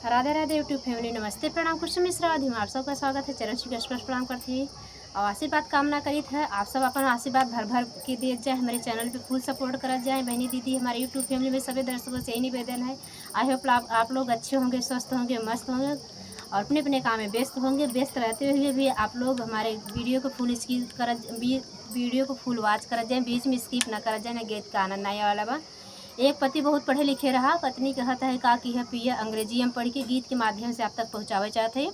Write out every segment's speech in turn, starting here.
Radhe Radhe YouTube family, नमस्ते, प्रणाम। कुछ मिश्रा अधिम आप सबका स्वागत है। चरण श्री स्पर्श प्रणाम करती है और आशीर्वाद कामना करी है। आप सब अपन आशीर्वाद भर भर के दिए जाए, हमारे चैनल पे फुल सपोर्ट कर जाए। बहनी दीदी हमारे यूट्यूब फैमिली में सभी दर्शकों से यही निवेदन है। आई होप आप लोग अच्छे होंगे, स्वस्थ होंगे, मस्त होंगे और अपने अपने काम में व्यस्त होंगे। व्यस्त रहते हुए भी आप लोग हमारे वीडियो को फुल स्किप कर वीडियो को फुल वॉच कर जाए, बीच में स्किप ना कर जाए, ना गीत का आनंद आने वाला बा। एक पति बहुत पढ़े लिखे रहा, पत्नी कहता है का कि है पिया अंग्रेजी हम पढ़ के गीत के माध्यम से आप तक पहुँचावे चाहते हैं।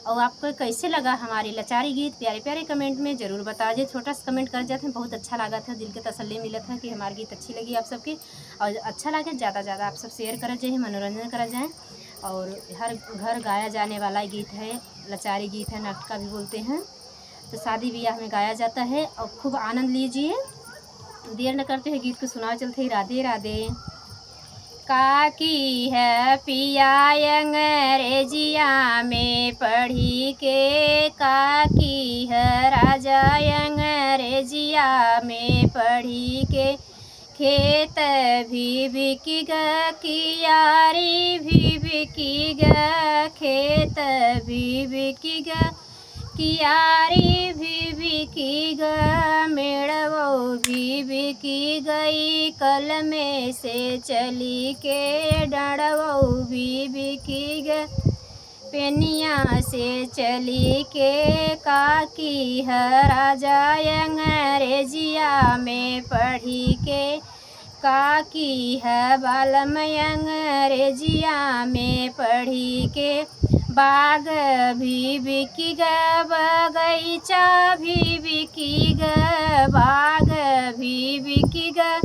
और आपको कैसे लगा हमारी लाचारी गीत, प्यारे प्यारे कमेंट में ज़रूर बता दीजिए। छोटा सा कमेंट कर जाते हैं, बहुत अच्छा लगा था, दिल के तसल्ली मिला था कि हमारी गीत अच्छी लगी आप सबकी। और अच्छा लगे ज़्यादा ज़्यादा आप सब शेयर करा जाए, मनोरंजन करा जाए। और हर घर गाया जाने वाला गीत है, लाचारी गीत है, नाटका भी बोलते हैं। तो शादी ब्याह में गाया जाता है और खूब आनंद लीजिए। देर न करते हैं, गीत को सुना चलते ही। राधे राधे। काकी है पिया अंग्रेजिया में पढ़ी के, काकी है राजा अंग्रेजिया में पढ़ी के। खेत भी बिकी ग, कियारी भी बिकी ग, खेत भी बिकी ग, कियारी भी बिकी ग, मेड़वो भी बिकी गई, कल में से चली के, डड़वो भी बिकी ग, पेनिया से चली के। काकी है राजा अंग्रेजिया में पढ़ी के, काकी है बालम अंग्रेजिया में पढ़ी के। बाग भी बिकी ग, बगीचा भी बिकी ग, बाग भी बिकी ग,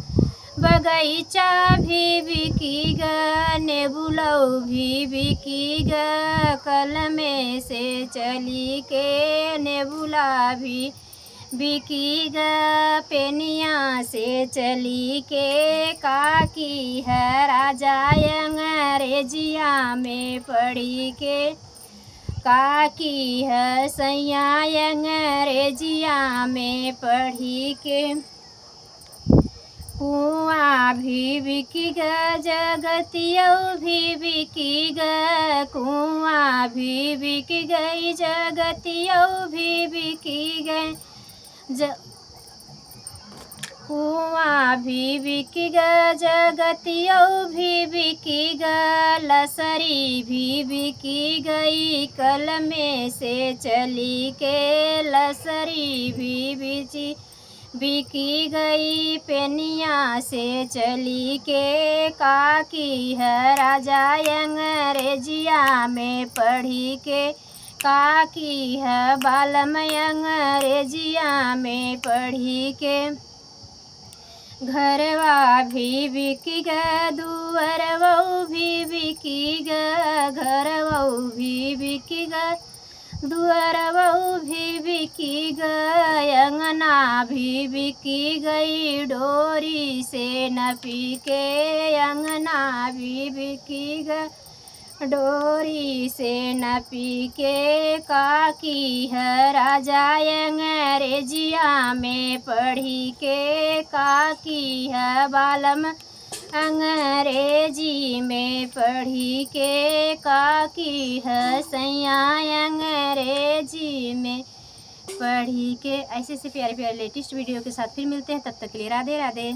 बगीचा भी बिकी ग, नेबुलो भी बिकी ग, कल में से चली के, नेबुला भी बिकी ग, पेनिया से चली के। काकी है राजा अंग्रेजिया में पढ़ी के, काकी है सैया अंग्रेजिया में पढ़ी के। कुआँ भी बिकी ग, जगतियो भी बिकी ग, कुआँ भी बिकी गई, जगतियो भी बिकी गए, कुआँ भी बिकी ग, जगतियो भी बिकी ग, लसरी भी बिकी गई, कल में से चली के, लसरी भी बिकी गई, पेनिया से चली के। काकी है राजा अंग्रेजिया में पढ़ी के, काकी है बालम अंग्रेजिया में पढ़ी के। घरवा भी बिकी ग, दुअरवो भी बिकी ग, घरवो भी बिकी ग, दुअरवो भी बिकी ग, अंगना भी बिकी गई, डोरी से नपी के, अंगना भी बिकी ग, डोरी से नपी के। काकी है राजा अंग्रेजिया में पढ़ी के, काकी है बालम अंग्रेजी में पढ़ी के, काकी है सैया अंग्रेजी में पढ़ी के। ऐसे प्यारे प्यारे लेटेस्ट वीडियो के साथ फिर मिलते हैं, तब तक के लिए राधे राधे।